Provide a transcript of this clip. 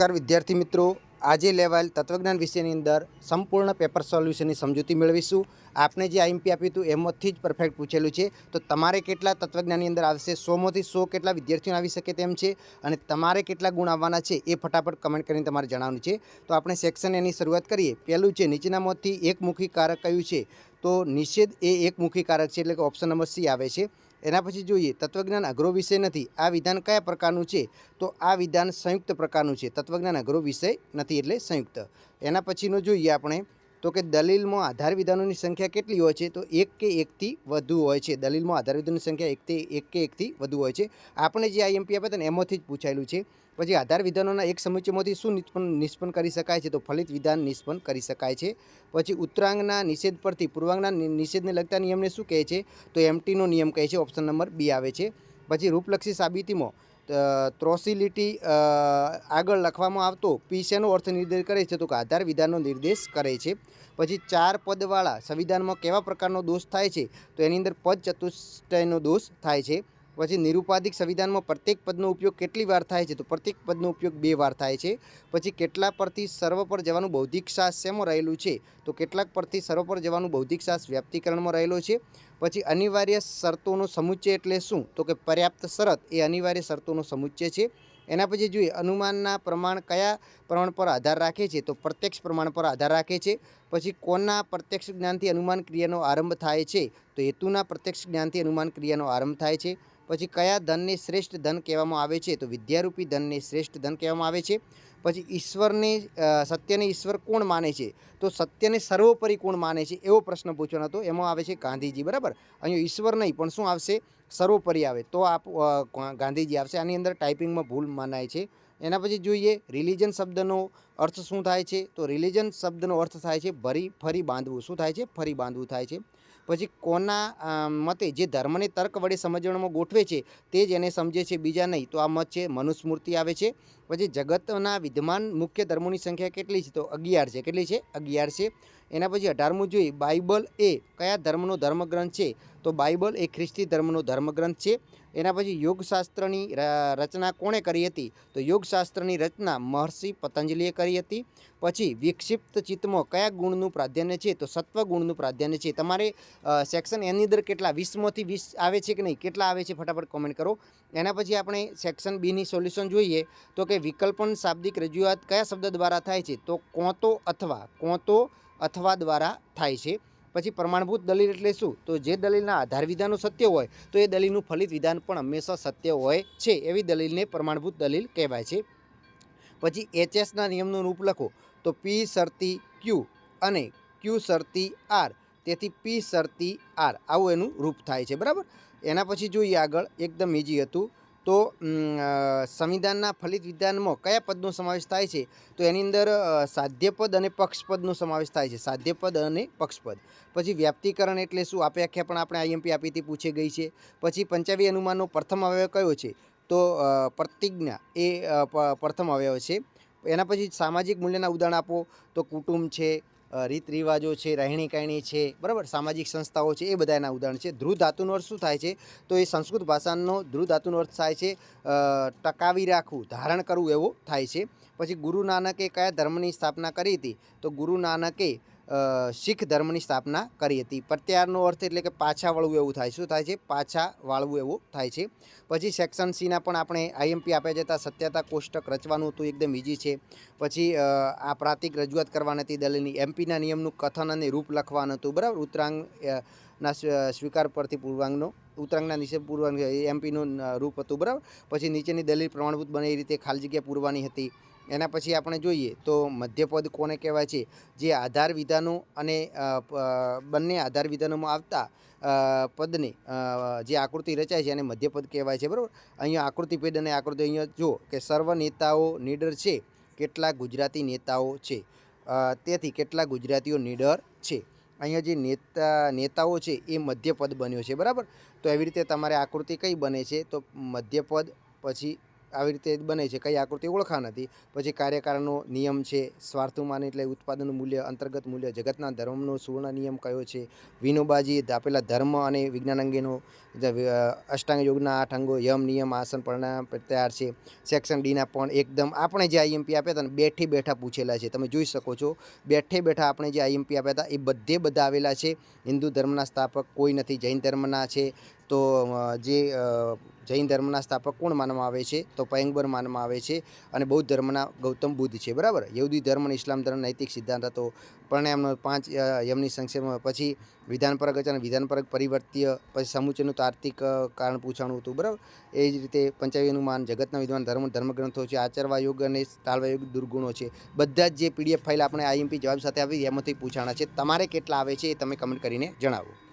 નમસ્કાર વિદ્યાર્થી મિત્રો, આજે લેવાયેલ તત્વજ્ઞાન વિષયની અંદર સંપૂર્ણ પેપર સોલ્યુશનની સમજૂતી મેળવીશું। આપણે જે આઈએમપી આપ્યું હતું એમાંથી જ પરફેક્ટ પૂછેલું છે। તો તમારે કેટલા તત્વજ્ઞાનની અંદર આવશે, 100માંથી 100 કેટલા વિદ્યાર્થીઓને આવી શકે તેમ છે અને તમારે કેટલા ગુણ આવવાના છે એ ફટાફટ કમેન્ટ કરીને તમારે જણાવવાનું છે। તો આપણે સેક્શન એની શરૂઆત કરીએ। પહેલું છે નીચેનામાંથી એકમુખી કારક કયું છે? તો નિષેધ એ એકમુખી કારક છે, એટલે કે ઓપ્શન નંબર સી આવે છે। એના પછી જોઈએ તત્વજ્ઞાન અઘરો વિષય નથી, આ વિધાન કયા પ્રકારનું છે? તો આ વિધાન સંયુક્ત પ્રકારનું છે। તત્વજ્ઞાન અઘરો વિષય નથી એટલે સંયુક્ત। એના પછીનો જોઈએ આપણે તો કે દલીલમાં આધાર વિધાનોની સંખ્યા કેટલી હોય છે? તો એક કે એકથી વધુ હોય છે। દલીલમાં આધાર વિધાનોની સંખ્યા એક કે એકથી વધુ હોય છે। આપણે જે આઈએમપી આપ્યા હતા ને એમાંથી જ પૂછાયેલું છે। પછી આધાર વિધાનોના એક સમુચ્ચયમાંથી શું નિષ્પન્ન કરી શકાય છે? તો ફલિત વિધાન નિષ્પન્ન કરી શકાય છે। પછી ઉત્તરાંગના નિષેધ પરથી પૂર્વાંગના નિષેધને લગતા નિયમને શું કહે છે? તો એમટીનો નિયમ કહે છે, ઓપ્શન નંબર બી આવે છે। પછી રૂપલક્ષી સાબિતીમાં ત્રોસિલિટી આગળ લખવામાં આવતો પી શેનો અર્થ નિર્દેશ કરે છે? તો કે આધાર વિધાનનો નિર્દેશ કરે છે। પછી 4 પદવાળા સંવિધાનમાં કેવા પ્રકારનો દોષ થાય છે? તો એની અંદર પદ ચતુષ્ટયનો દોષ થાય છે। પછી નિરુપાધિક સંવિધાનમાં પ્રત્યેક પદનો ઉપયોગ કેટલી વાર થાય છે? તો પ્રત્યેક પદનો ઉપયોગ 2 વાર થાય છે। પછી કેટલા પરથી સર્વ પર જવાનું બૌદ્ધિક સાહસ શેમાં રહેલું છે? તો કેટલાક પરથી સર્વ પર જવાનું બૌદ્ધિક સાહસ વ્યાપ્તિકરણમાં રહેલો છે। પછી અનિવાર્ય શરતોનો સમુચ્ચય એટલે શું? તો કે પર્યાપ્ત શરત એ અનિવાર્ય શરતોનો સમુચ્ચય છે। એના પછી જોઈએ અનુમાનના પ્રમાણ કયા પ્રમાણ પર આધાર રાખે છે? તો પ્રત્યક્ષ પ્રમાણ પર આધાર રાખે છે। પછી કોના પ્રત્યક્ષ જ્ઞાનથી અનુમાન ક્રિયાનો આરંભ થાય છે? તો હેતુના પ્રત્યક્ષ જ્ઞાનથી અનુમાન ક્રિયાનો આરંભ થાય છે। પછી કયા ધનને શ્રેષ્ઠ ધન કહેવામાં આવે છે? તો વિદ્યારૂપી ધનને શ્રેષ્ઠ ધન કહેવામાં આવે છે। પછી ઈશ્વરને સત્યને ઈશ્વર કોણ માને છે? તો સત્યને સર્વોપરી કોણ માને છે? એવો પ્રશ્ન પૂછવાનો હતો, એમાં આવે છે ગાંધીજી, બરાબર। અહીંયા ઈશ્વર નહીં પણ શું આવશે? સર્વોપરી આવે તો ગાંધીજી આવશે। આની અંદર ટાઈપિંગમાં ભૂલ માનાય છે। એના પછી જોઈએ રિલિજન શબ્દનો અર્થ શું થાય છે? તો રિલિજન શબ્દનો અર્થ થાય છે ફરી બાંધવું। શું થાય છે? ફરી બાંધવું થાય છે। પછી કોના મતે જે ધર્મને તર્ક વડે સમજવામાં ગોઠવે છે તે જ એને સમજે છે, બીજા નહીં? તો આ મત છે મનુસ્મૃતિ આવે છે। પછી જગતના વિદ્યમાન મુખ્ય ધર્મોની સંખ્યા કેટલી છે? તો 11 છે। કેટલી છે? 11 છે। એના પછી 18મું જોઈએ બાઇબલ એ કયા ધર્મનો ધર્મગ્રંથ છે? તો બાઇબલ એ ખ્રિસ્તી ધર્મનો ધર્મગ્રંથ છે। એના પછી યોગશાસ્ત્રની રચના કોણે કરી હતી? તો યોગશાસ્ત્રની રચના મહર્ષિ પતંજલિએ કરી હતી। પછી વિક્ષિપ્ત ચિત્તમાં કયા ગુણનું પ્રાધાન્ય છે? તો સત્વ ગુણનું પ્રાધાન્ય છે। તમારે સેક્શન એની અંદર કેટલા 20માંથી 20 આવે છે કે નહીં? કેટલા આવે છે ફટાફટ કોમેન્ટ કરો। એના પછી આપણે સેક્શન બીની સોલ્યુશન જોઈએ તો કે વિકલ્પન શાબ્દિક રજૂઆત કયા શબ્દ દ્વારા થાય છે? તો કોંતો અથવા દ્વારા થાય છે। પછી પ્રમાણભૂત દલીલ એટલે શું? તો જે દલીલના આધાર વિધાનો સત્ય હોય તો એ દલીલનું ફલિત વિધાન પણ હંમેશા સત્ય હોય છે, એવી દલીલને પ્રમાણભૂત દલીલ કહેવાય છે। પછી એચએસના નિયમનું રૂપ લખો તો પી શરતી ક્યુ અને ક્યુ શરતી આર, તેથી પી શરતી આર આવું એનું રૂપ થાય છે, બરાબર। એના પછી જોઈએ આગળ એકદમ ઇઝી હતું તો સંવિધાનના ફલિત વિધાનમાં કયા પદનો સમાવેશ થાય છે? તો એની અંદર સાધ્યપદ અને પક્ષપદનો સમાવેશ થાય છે, સાધ્યપદ અને પક્ષપદ। પછી વ્યાપ્તિકરણ એટલે શું? આ વ્યાખ્યા પણ આપણે આઈએમપી આપીથી પૂછી ગઈ છે। પછી પંચાવી અનુમાનનો પ્રથમ અવયવ કયો છે? તો પ્રતિજ્ઞા એ પ્રથમ અવયવ છે। એના પછી સામાજિક મૂલ્યના ઉદાહરણ આપો તો કુટુંબ છે, રીત રિવાજો છે, રહેણી કહેણી છે, બરાબર, સામાજિક સંસ્થાઓ છે, એ બધા એના ઉદાહરણ છે। ધ્રુવ ધાતુનો અર્થ શું થાય છે? તો એ સંસ્કૃત ભાષાનો ધ્રુવ ધાતુનો અર્થ થાય છે ટકાવી રાખવું, ધારણ કરવું એવો થાય છે। પછી ગુરુ નાનકે કયા ધર્મની સ્થાપના કરી હતી? તો ગુરુ નાનકે શીખ ધર્મની સ્થાપના કરી હતી। પ્રત્યારનો અર્થ એટલે કે પાછા વળવું એવું થાય। શું થાય છે? પાછા વાળવું એવું થાય છે। પછી સેક્શન સીના પણ આપણે આઈએમપી આપ્યા જતા સત્યતા કોષ્ટક રચવાનું હતું, એકદમ ઇઝી છે। પછી આ પ્રાતિક રજૂઆત કરવાની હતી દલીલની, એમપીના નિયમનું કથન અને રૂપ લખવાનું હતું, બરાબર। ઉત્તરાંગ ના સ્વીકાર પરથી પૂર્વાંગનો ઉત્તરાંગના નિષેધ પૂર્વાંગ એમપીનું રૂપ હતું, બરાબર। પછી નીચેની દલીલ પ્રમાણભૂત બને એ રીતે ખાલી જગ્યા પૂરવાની હતી। એના પછી આપણે જોઈએ તો મધ્યપદ કોને કહેવાય છે? જે આધાર વિધાનો અને બંને આધાર વિધાનોમાં આવતા પદને જે આકૃતિ રચાય છે એને મધ્યપદ કહેવાય છે, બરાબર। અહીંયા આકૃતિભેદ અને આકૃતિ અહીંયા જો કે સર્વ નેતાઓ નીડર છે, કેટલા ગુજરાતી નેતાઓ છે, તેથી કેટલા ગુજરાતીઓ નીડર છે। અહીંયા જે નેતાઓ છે એ મધ્યપદ બન્યો છે, બરાબર। તો એવી રીતે તમારે આકૃતિ કઈ બને છે? તો મધ્યપદ, પછી આવી રીતે બને છે, કઈ આકૃતિ ઓળખા નથી. પછી કાર્યકારણનો નિયમ છે, સ્વાર્થુમાન એટલે ઉત્પાદનનું મૂલ્ય, અંતર્ગત મૂલ્ય, જગતના ધર્મનો સુવર્ણ નિયમ કયો છે, વિનોબાજીએ આપેલા ધર્મ અને વિજ્ઞાન અંગેનો અષ્ટાંગ યોગના 8 અંગો, યમ, નિયમ, આસન, પ્રાણાયામ, પ્રત્યાહાર છે. સેક્શન ડીના પણ એકદમ આપણે જે આઈએમપી આપ્યા હતા ને બેઠે બેઠા પૂછેલા છે, તમે જોઈ શકો છો. બેઠે બેઠા આપણે જે આઈએમપી આપ્યા હતા એ બધા આવેલા છે. હિન્દુ ધર્મના સ્થાપક કોઈ નથી, જૈન ધર્મના છે. તો જે જૈન ધર્મના સ્થાપક કોણ માનવામાં આવે છે? તો પયંગબર માનવામાં આવે છે. અને બૌદ્ધ ધર્મના ગૌતમ બુદ્ધ છે, બરાબર. યહૂદી ધર્મ અને ઇસ્લામ ધર્મ નૈતિક સિદ્ધાંત હતો. પ્રાણાયામનો 5 યમની સંક્ષેપમાં. પછી વિધાનપરક અને વિધાનપરક પરિવર્ત્ય. પછી સમુચયનું તાર્કિક કારણ પૂછાણું હતું, બરાબર. એ જ રીતે પંચાવી અનુમાન, જગતના વિદ્વાન ધર્મગ્રંથો છે, આચરવા યોગ અને તાળવા યોગ દુર્ગુણો છે. બધા જ જે પીડીએફ ફાઇલ આપણે આઈએમપી જવાબ સાથે આવી એમાંથી પૂછાણા છે. તમારે કેટલા આવે છે એ તમે કમેન્ટ કરીને જણાવો.